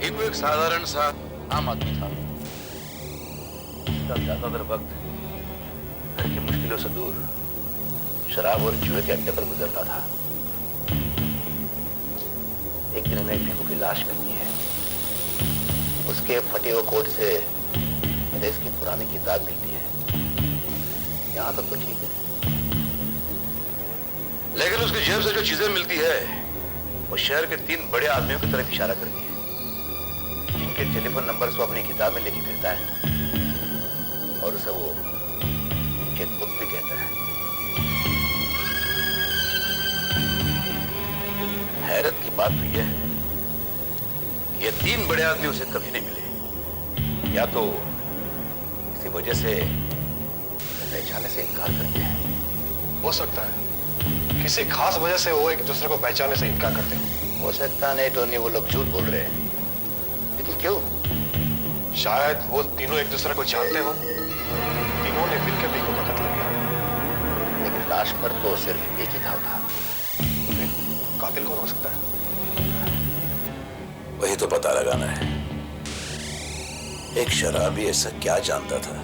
भीखू एक साधारण सा आम आदमी था। उसका ज्यादातर वक्त घर की मुश्किलों से दूर शराब और जुए के अड्डे पर गुजरता था। एक दिन में भीखू की लाश मिलती है। उसके फटे हुए कोट से रेस की पुरानी किताब मिलती है। यहां तक तो ठीक है, लेकिन उसकी जेब से जो चीजें मिलती है वो शहर के 3 बड़े आदमियों की तरफ इशारा करती है, जिनके टेलीफोन नंबर वो अपनी किताब में लेके फिरता है और उसे वो चेकबुक भी कहता है। हैरत की बात तो यह है कि ये 3 बड़े आदमी उसे कभी नहीं मिले। या तो किसी वजह से पहचानने से इनकार करते हैं। हो सकता है किसी खास वजह से वो एक दूसरे को पहचानने से इनकार करते हैं। हो सकता नहीं टोनी, वो लोग झूठ बोल रहे हैं, लेकिन क्यों? शायद वो तीनों एक दूसरे को जानते हो। तीनों ने मिलकर भीखू का कत्ल किया। लेकिन लाश पर तो सिर्फ एक ही घाव था। कातिल कौन हो सकता है? वही तो पता लगाना है। एक शराबी ऐसा क्या जानता था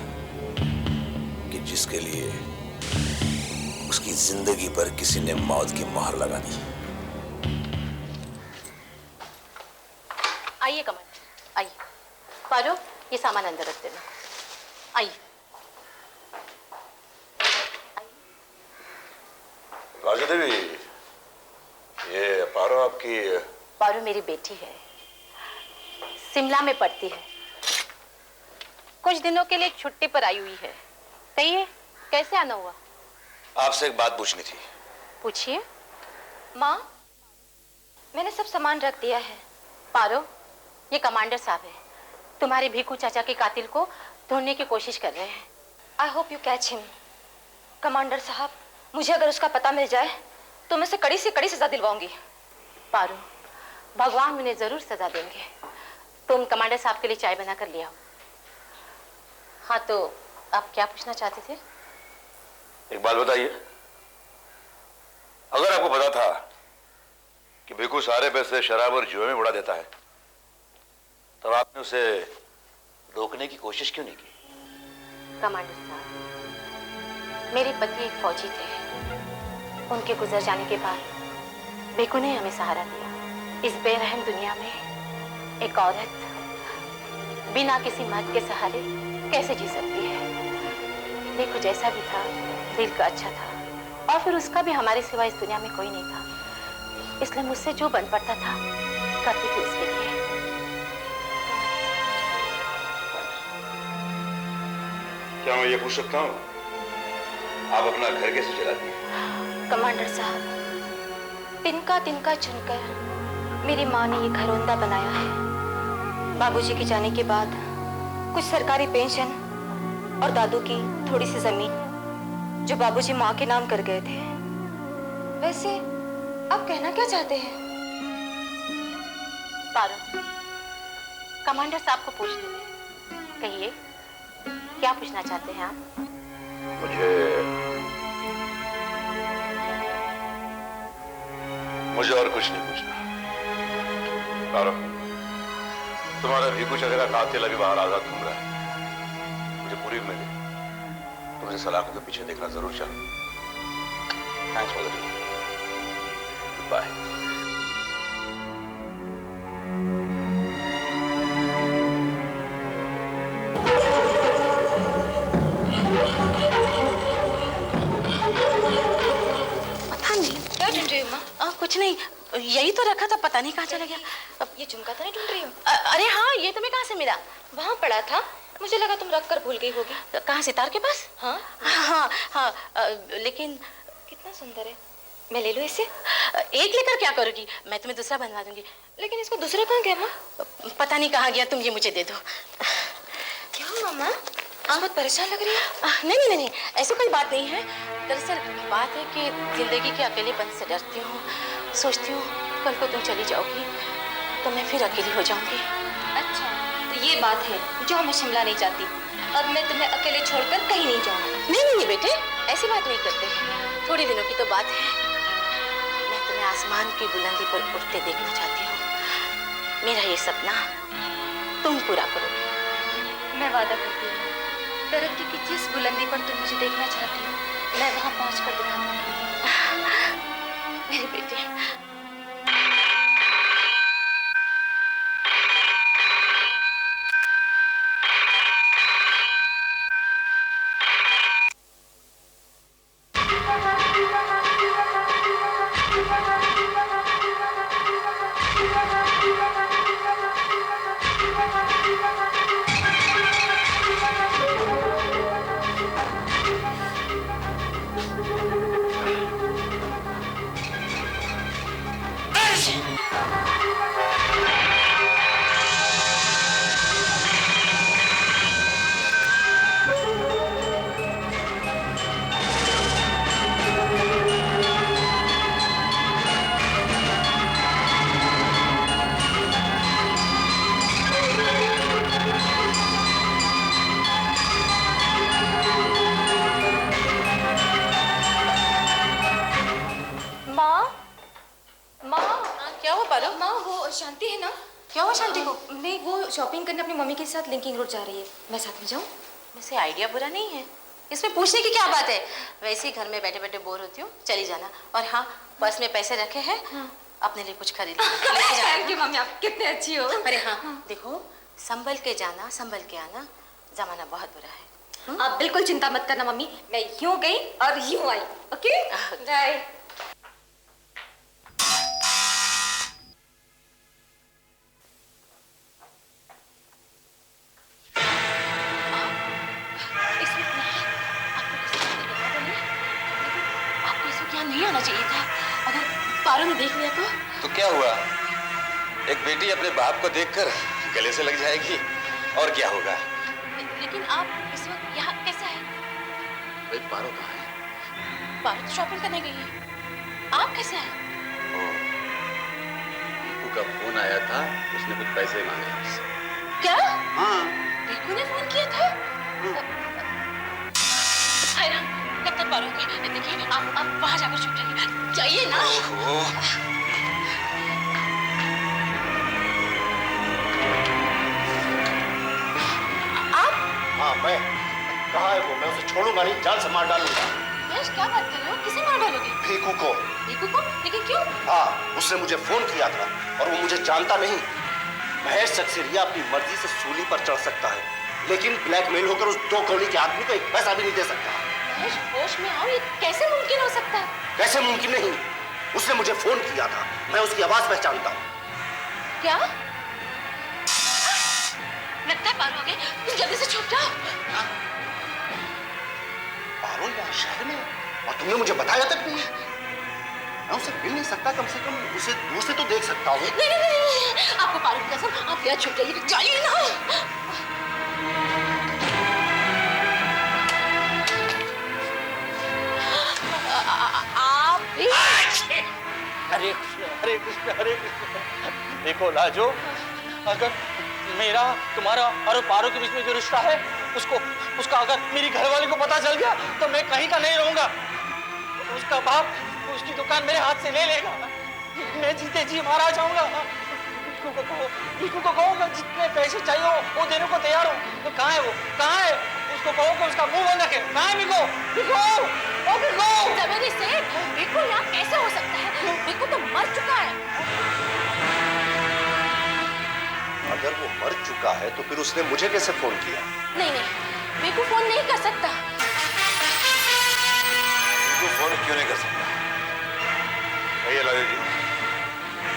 कि जिसके लिए उसकी जिंदगी पर किसी ने मौत की मोहर लगा दी। आइए कमांडर, आइए। पारो, ये सामान अंदर रख देना। आइए। राजा देवी, ये पारो आपकी? पारो मेरी बेटी है, शिमला में पढ़ती है। कुछ दिनों के लिए छुट्टी पर आई हुई है। कहिए, कैसे आना हुआ? आपसे एक बात पूछनी थी। पूछिए। माँ, मैंने सब सामान रख दिया है। पारो, ये कमांडर साहब है, तुम्हारे भीखू चाचा के कातिल को ढूंढने की कोशिश कर रहे हैं। I hope you catch him. Commander साहब, मुझे अगर उसका पता मिल जाए तो मैं उसे कड़ी से कड़ी सजा दिलवाऊंगी। पारो, भगवान उन्हें जरूर सजा देंगे। तुम कमांडर साहब के लिए चाय बना कर ले आओ। हाँ, तो आप क्या पूछना चाहते थे? एक बात बताइए, अगर आपको पता था कि भीखू सारे पैसे शराब और जुए में उड़ा देता है, तब आपने उसे रोकने की कोशिश क्यों नहीं की? कमांडर साहब, मेरे पति एक फौजी थे। उनके गुजर जाने के बाद भीखू ने हमें सहारा दिया। इस बेरहम दुनिया में एक औरत बिना किसी मर्द के सहारे कैसे जी सकती है? देखो, जैसा भी था, दिल का अच्छा था, और फिर उसका भी हमारे सिवा इस दुनिया में कोई नहीं था। इसलिए मुझसे जो बन पड़ता था करती थी उसके लिए। क्या मैं ये पूछ सकता हूँ, आप अपना घर कैसे चलाती हैं? कमांडर साहब, तिनका तिनका चुनकर मेरी माँ ने ये घरौंदा बनाया है। बाबूजी के जाने के बाद कुछ सरकारी पेंशन और दादू की थोड़ी सी जमीन जो बाबूजी माँ के नाम कर गए थे। वैसे आप कहना क्या चाहते हैं? पारो, कमांडर साहब को पूछ लीजिए। कहिए, क्या पूछना चाहते हैं आप? मुझे और कुछ नहीं पूछना। पारो, तुम्हारा भीखू चाचा का कातिल अभी बाहर आजाद घूम रहा है। मुझे पूरी उम्मीद है तुमसे सलाखों के पीछे देखना जरूर चाहिए। Thanks for the deal. Bye. पता नहीं क्या ढूंढ रही हो माँ? कुछ नहीं, यही तो रखा था, पता नहीं कहाँ चला गया। अब ये झुमका तो नहीं ढूंढ रही हो? अरे हाँ, ये तुम्हें कहाँ से मिला? वहाँ पड़ा था, मुझे लगा तुम रख कर भूल गई होगी। कहाँ, सितार के पास? हाँ हाँ हाँ, लेकिन कितना सुंदर है। मैं ले लूँ इसे? एक लेकर क्या करोगी? मैं तुम्हें दूसरा बनवा दूंगी। लेकिन इसको दूसरा कहाँ गया माँ? पता नहीं कहाँ गया, तुम ये मुझे दे दो। क्या मामा, बहुत परेशान लग रही है। नहीं नहीं नहीं, ऐसी कोई बात नहीं है। दरअसल बात है कि जिंदगी के अकेलेपन से डरती हूँ। सोचती हूँ कल को तुम चली जाओगी तो मैं फिर अकेली हो जाऊंगी। अच्छा, तो ये बात है जो मैं शिमला नहीं जाती। अब मैं तुम्हें अकेले छोड़कर कहीं नहीं जाऊंगी। नहीं नहीं नहीं बेटे, ऐसी बात नहीं करते। थोड़ी दिनों की तो बात है। मैं तुम्हें आसमान की बुलंदी पर उड़ते देखना चाहती हूँ। मेरा ये सपना तुम पूरा करोगे। मैं वादा करती हूँ, तरक्की की जिस बुलंदी पर तुम मुझे देखना चाहती हो, मैं वहां पहुंचकर दिखाऊंगी। मेरी बेटी। शांति है ना? क्या हुआ शांति को? नहीं, वो शॉपिंग करने अपनी मम्मी के साथ लिंकिंग रोड जा रही है। मैं साथ में जाऊं? वैसे आइडिया बुरा नहीं है, इसमें पूछने की क्या बात है। वैसे ही घर में बैठे बैठे बोर होती हूँ, चली जाना। और हाँ, पर्स में पैसे रखे हैं, अपने लिए कुछ खरीद थैंक यू मम्मी, आप कितने अच्छी हो। अरे हाँ, देखो संभल के जाना, संभल के आना, जमाना बहुत बुरा है। आप बिल्कुल चिंता मत करना मम्मी, मैं यूं गई और यूं आई। Okay bye. नहीं आना चाहिए था, अगर पारो ने देख लिया तो क्या हुआ? एक बेटी अपने बाप को देखकर गले से लग जाएगी, और क्या होगा? लेकिन आप इस वक्त यहाँ कैसे हैं? भाई पारो कहाँ है? पारो तो शॉपिंग करने गई है। आप कैसे हैं? रीकू का फोन आया था, उसने कुछ पैसे मांगे हमसे। क्या? हाँ। रीकू ने फोन किया था? हाय राम, कब तक पारो होगी? देखिए, आप वहाँ जाकर छुप जाइए। जाइए ना। आप? हाँ मैं। कहाँ है वो? मैं उसे छोड़ूंगा नहीं, जान से मार डालूंगा। यश, क्या बात कर रहे हो? किसे मार डालोगे? रीकू को। रीकू को? लेकिन क्यों? हाँ, उसने मुझे फोन किया था और वो मुझे जानता नहीं। महेश सक्सेरिया अपनी मर्जी से सूली पर चढ़ सकता है, लेकिन ब्लैकमेल होकर उस 2 कौड़ी के आदमी को एक पैसा भी नहीं दे सकता। महेश, होश में आओ, ये कैसे मुमकिन हो सकता है? कैसे मुमकिन नहीं? उसने मुझे फोन किया था, मैं उसकी आवाज पहचानता हूँ। क्या? लगता है पारो हो गए, तुम जल्दी से छुप जाओ। पारो यहाँ शहर में, और तुमने मुझे बताया तक नहीं। मैं उसे मिल नहीं सकता, कम से कम उसे दूर से तो देख सकता हूँ। नहीं, आपको पारो की कसम, आप यहाँ छुप जाइए। जाइए ना। आप भी? हरे कृष्ण हरे कृष्ण हरे कृष्ण। देखो लाजो, अगर मेरा तुम्हारा और पारो के बीच में जो रिश्ता है, उसका अगर मेरी घरवाली को पता चल गया तो मैं कहीं का नहीं रहूंगा। उसका बाप उसकी दुकान मेरे हाथ से ले लेगा, मैं जीते जी मारा जाऊंगा। रीकू को कहो मैं जितने पैसे चाहिए वो देने को तैयार हूँ। तो कहाँ है वो? कहाँ है? उसको कहो कि उसका मुंह बंद रखे। कहाँ है रीकू? रीकू! जबरदस्ती से रीकू यहाँ कैसे हो सकता है? रीकू तो मर चुका है। अगर वो मर चुका है तो फिर उसने मुझे कैसे फोन किया? नहीं, रीकू फोन नहीं कर सकता। रीकू फोन क्यों नहीं कर सकता? कहिए लाजो जी,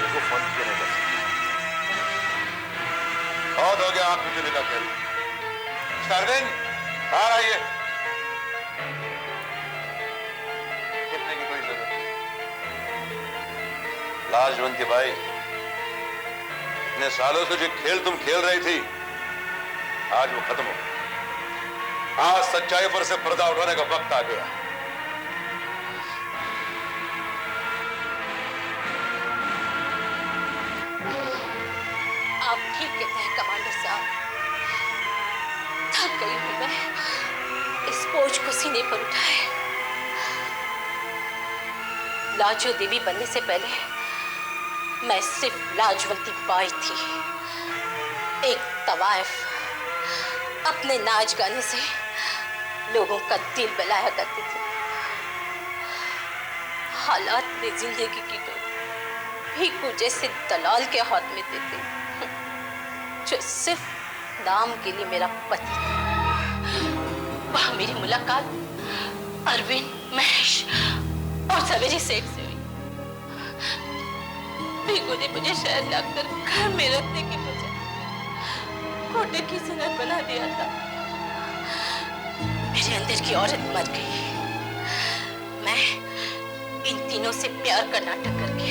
रीकू फोन क्यों नहीं कर सकता? बहुत हो गया आप मुझे का खेल। शारदेन, बाहर आइए। कितने की कोई जरूरत नहीं। लाजवंती भाई, इतने सालों से जो खेल तुम खेल रही थी, आज वो खत्म हो गया। आज सच्चाई पर से पर्दा उठाने का वक्त आ गया। आप ठीक कहते हैं कमांडर साहब, थक गई हूं मैं इस बोझ को सीने पर उठाए। लाजो देवी बनने से पहले मैं सिर्फ लाजवंती बाई थी, एक तवाइफ। अपने नाच गाने से लोगों का दिल बहलाया करती थी। हालात ने जिंदगी की तो भीखू जैसे दलाल के हाथ में देते, जो सिर्फ नाम के लिए मेरा पति था। वह मेरी मुलाकात अरविंद, महेश और सवेरी सेठ से हुई। भीखू ने मुझे शहर लाकर घर में रखने की बजाय कोटे की सनत बना दिया था। मेरे अंदर की औरत मर गई। मैं इन तीनों से प्यार का नाटक करके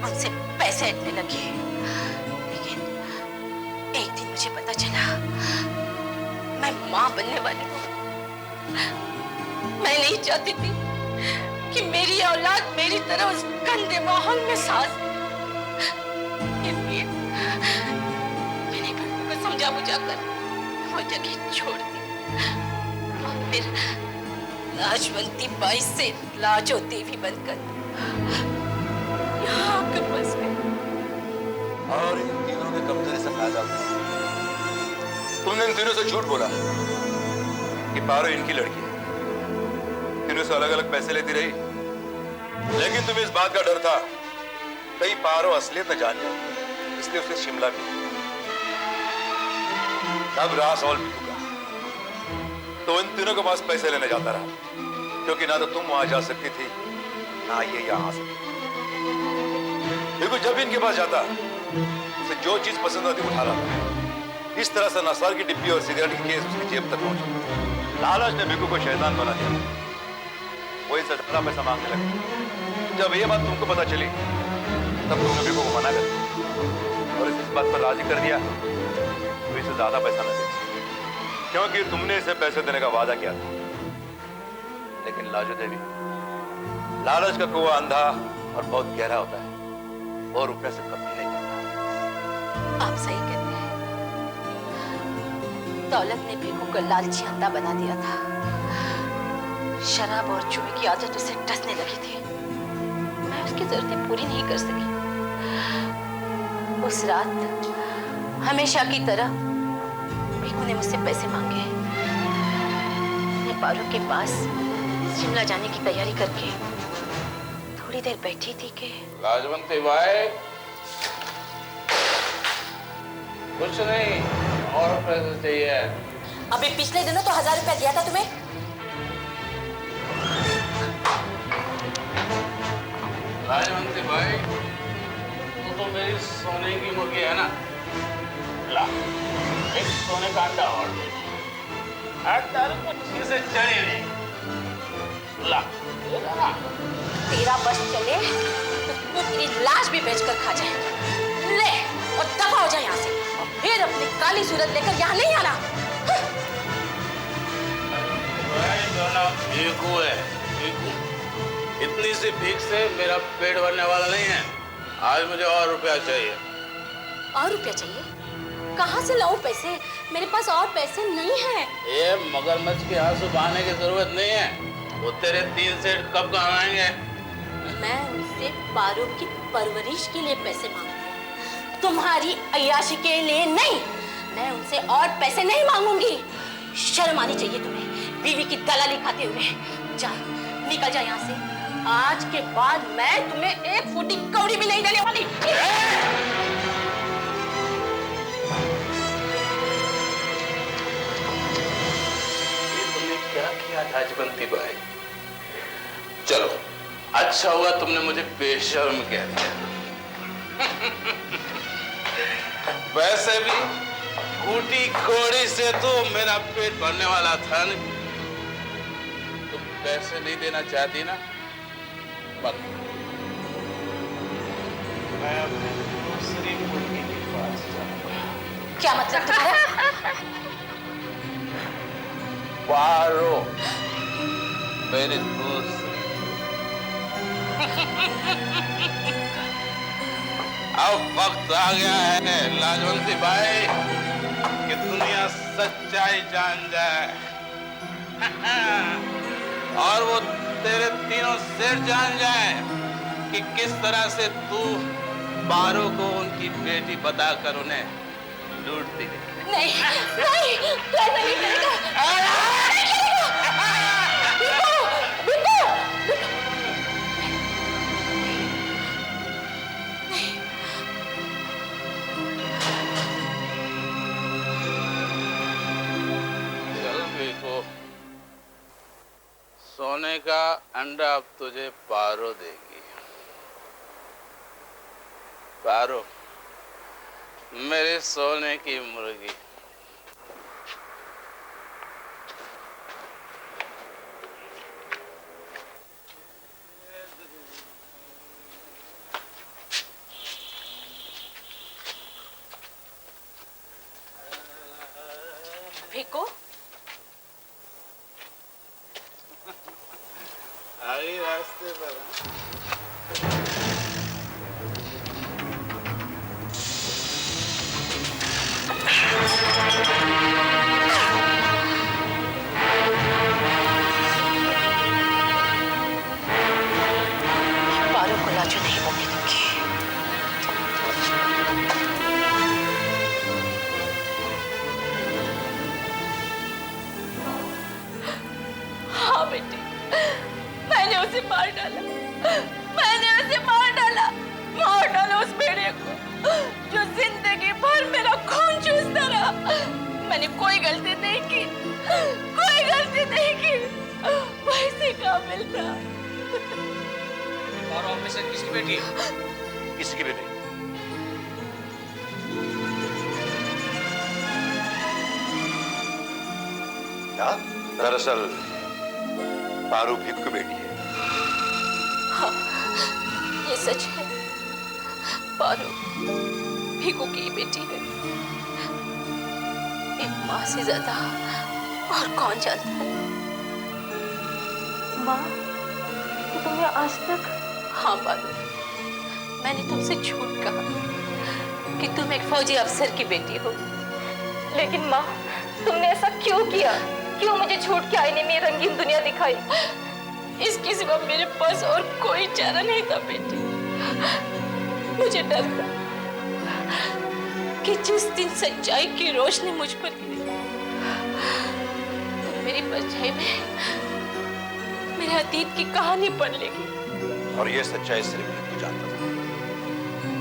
उनसे पैसे ऐंठने लगी। लेकिन एक दिन मुझे पता चला मैं मां बनने वाली हूँ। मैं नहीं चाहती थी कि मेरी औलाद मेरी तरह उस गंदे माहौल में सांस। इसलिए मैंने भीखू को समझा बुझाकर वो जगह छोड़ दी और फिर लाजवंती बाई से लाजो देवी बनकर यहाँ आकर बस गई। और इन तीनों के कमजोरी से फायदा उठाया। तुमने इन तीनों से झूठ बोला कि पारो इनकी लड़की है। तीनों से अलग अलग पैसे लेती रही, लेकिन तुम्हें इस बात का डर था कहीं पारो असलियत न जान जाए, इसलिए उसे शिमला भी। तब रास और भी चुका तो इन तीनों के पास पैसे लेने जाता रहा, क्योंकि ना तो तुम वहां जा सकती थी ना ये यहां आ सकती। देखो जब भी इनके पास जाता उसे जो चीज पसंद आती उठा रहा। इस तरह से नशा की डिब्बी और सिगरेट की केस उसकी जेब तक पहुंची। लालच ने भीखू को शैतान बना दिया। वो इनसे ज्यादा पैसा मांगने लगे। जब ये बात तुमको पता चली तब तुमने भीखू को मना कर दिया और इस बात पर राजी कर दिया तो इसे ज्यादा पैसा न दे, क्योंकि तुमने इसे पैसे देने का वादा किया था। लेकिन लाजो देवी, लालच का कुआं अंधा और बहुत गहरा होता है और रुपये से कभी नहीं करता। आप सही कहते हैं। दौलत ने भीखू को लालची अंधा बना दिया था। शराब और जुए की आदत उसे टसने लगी थी। मैं उसकी जरूरतें पूरी नहीं कर सकी। उस रात हमेशा की तरह भीखू ने मुझसे पैसे मांगे। मैं पारो के पास शिमला जाने की तैयारी करके थोड़ी देर बैठी थी कि लाजवंती बाई, कुछ नहीं और पैसे चाहिए। अभी पिछले दिनों तो 1000 रुपया दिया था तुम्हें। लाजवंती बाई, तो मेरी सोने की मुर्गी है ना, ला एक सोने का अंडा और दे। कुछ चीजें चढ़ी नहीं, ला ना। तेरा बस चले तो तेरी लाश भी बेचकर खा जाए। ले और दफा हो जाए यहाँ से और फिर अपनी काली सूरत लेकर यहाँ नहीं आना। भीखू है, भीखू। इतनी सी भीख से मेरा पेट भरने वाला नहीं है। आज मुझे और रुपया चाहिए। और रुपया चाहिए? कहाँ से लाऊं पैसे? मेरे पास और पैसे नहीं हैं। ये मगरमच्छ के आंसू बहाने की जरूरत नहीं है। वो तेरे 3 सेठ कब कहाँ आएंगे? मैं उनसे पारो की परवरिश के लिए पैसे मांगती हूँ, तुम्हारी अय्याशी के लिए नहीं। मैं उनसे और पैसे नहीं मांगूंगी। शर्म आनी चाहिए तुम्हें, बीवी की दलाली खाते हुए। जा, निकल जा यहाँ से। आज के बाद मैं तुम्हें एक फूटी कौड़ी भी नहीं देने वाली। तुमने क्या किया लाजवंती बाई? चलो, अच्छा हुआ तुमने मुझे बेशर्म कह दिया। वैसे भी फूटी कौड़ी से तो मेरा पेट भरने वाला था नहीं। तुम पैसे नहीं देना चाहती ना, मत। मैं अपनी दूसरी मुर्गी के पास जाऊंगा। क्या मतलब तुम्हारा? पारो मेरी दूसरी। अब वक्त आ गया है लाजवंती बाई कि दुनिया सच्चाई जान जाए और वो तेरे तीनों सेठ जान जाए कि किस तरह से तू पारो को उनकी बेटी बताकर उन्हें लूटती है। नहीं नहीं, तू ऐसा नहीं करेगा। नहीं करेगा। बिट्टू, चल बेटो, सोने का अंडा अब तुझे पारो देगी। पारो, मेरे सोने की मुर्गी। भिको, आगे रास्ते पर पारो को लाजो नहीं बनने दूंगी। हाँ बेटी, मैंने उसे मार डाला। मैंने उसे मार डाला। मार डाला उस भेड़िए को जो जिंदगी भर मेरा खून चूसता रहा। मैंने कोई गलती नहीं की, कोई गलती नहीं की। वैसे काबिल था। और ऑफिसर किसकी बेटी है? किसी की भी नहीं। क्या? दरअसल पारू भिक्कू की बेटी है। ये सच है। पारो भिकू की बेटी है। एक माँ से ज्यादा और कौन जानता है। माँ, तो तुमने आज तक? हाँ पारो, मैंने तुमसे झूठ कहा कि तुम एक फौजी अफसर की बेटी हो। लेकिन माँ, तुमने ऐसा क्यों किया? क्यों मुझे झूठ के आईने में रंगीन दुनिया दिखाई? इसके सिवा मेरे पास और कोई चारा नहीं था बेटी। मुझे डर था कि जिस दिन सच्चाई की रोशनी मुझ पर गिरी तो मेरी परछाई में मेरे अतीत की कहानी पढ़ लेगी। और ये सच्चाई सिर्फ भिक्कू जानता था।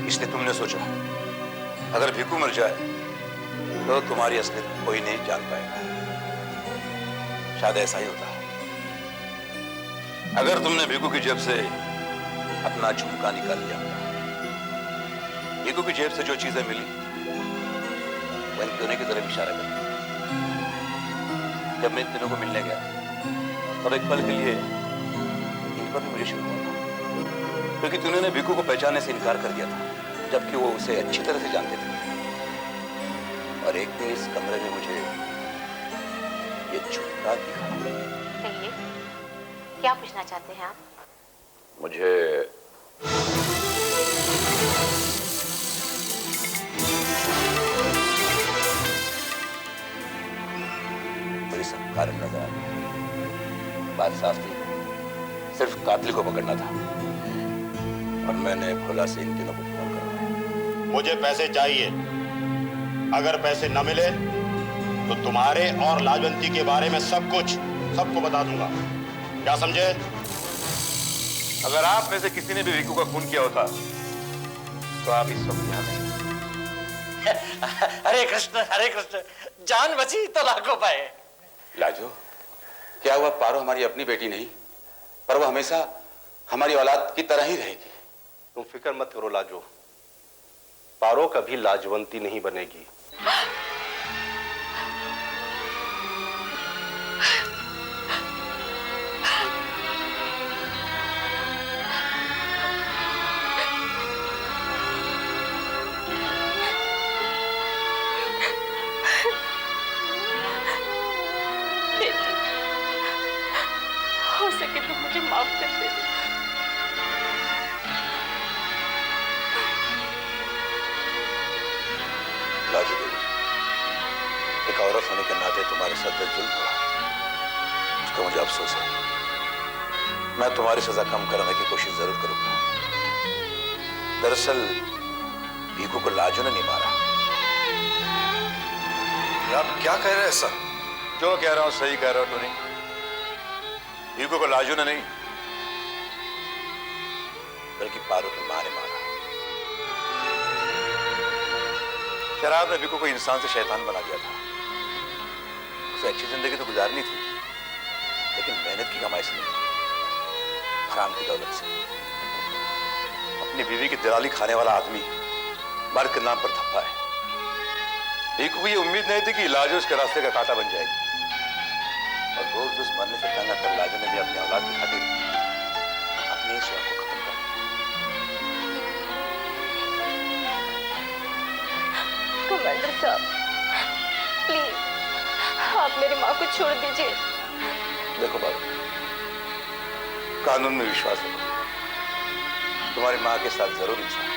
इसलिए तुमने सोचा अगर भिक्कू मर जाए तो तुम्हारी असलियत कोई नहीं जान पाएगा। शायद ऐसा ही होता। अगर तुमने भिक्कू की जेब से अपना झुमका निकाल लिया, भिक्कू की जेब से जो चीजें मिली वो इन दोनों की तरफ इशारा करती। जब मैं इन तीनों को मिलने गया तब एक पल के लिए इन पर भी मुझे शक हुआ था, क्योंकि तूने भिक्कू को पहचानने से इनकार कर दिया था, जबकि वो उसे अच्छी तरह से जानते थे। और एक दिन इस कमरे में मुझे ये झुमका दिखा। कहिए, क्या पूछना चाहते हैं आप? मुझे बड़ी सब कारण नजर आ गया। बात साफ थी, सिर्फ कातिल को पकड़ना था और मैंने भोला से इन तीनों को फोन करवाया। मुझे पैसे चाहिए। अगर पैसे न मिले तो तुम्हारे और लाजवंती के बारे में सब कुछ सबको बता दूंगा। क्या समझे? अगर आप में से किसी ने भी भिक्कू का खून किया होता तो आप इस वक्त यहाँ नहीं। हरे कृष्ण, हरे कृष्ण। जान बची तो लाखों पाए। लाजो, क्या हुआ? पारो हमारी अपनी बेटी नहीं, पर वो हमेशा हमारी औलाद की तरह ही रहेगी। तुम फिक्र मत करो लाजो, पारो कभी लाजवंती नहीं बनेगी। हो सके तो मुझे माफ कर दे। लाजो देवी, एक औरत होने के नाते तुम्हारे साथ जो जुल्म हुआ उसका मुझे अफसोस है। मैं तुम्हारी सजा कम कराने की कोशिश जरूर करूंगा। दरअसल भीखू को लाजो ने नहीं मारा। आप क्या कह रहे हैं सर? जो कह रहा हूं सही कह रहा हूं टोनी। भीखू को लाजो ने नहीं बल्कि पारो की मां ने मारा। शराब ने भीखू को इंसान से शैतान बना दिया था। उसे अच्छी जिंदगी तो गुजारनी थी, लेकिन मेहनत की कमाई से नहीं, हराम की दौलत से। अपनी बीवी की दलाली खाने वाला आदमी मर्द के नाम पर धब्बा है। भीखू को ये उम्मीद नहीं थी कि लाजो उसके रास्ते का कांटा बन जाएगी, और रोज उस मरने से तंग आकर लाजो ने भी अपनी औलाद की खातिर अपने ही स्वयं को खत्म कर दिया। कमांडर साहब, प्लीज आप मेरी माँ को छोड़ दीजिए। देखो बाबू, कानून में विश्वास रखो। तुम्हारी माँ के साथ जरूर इंसान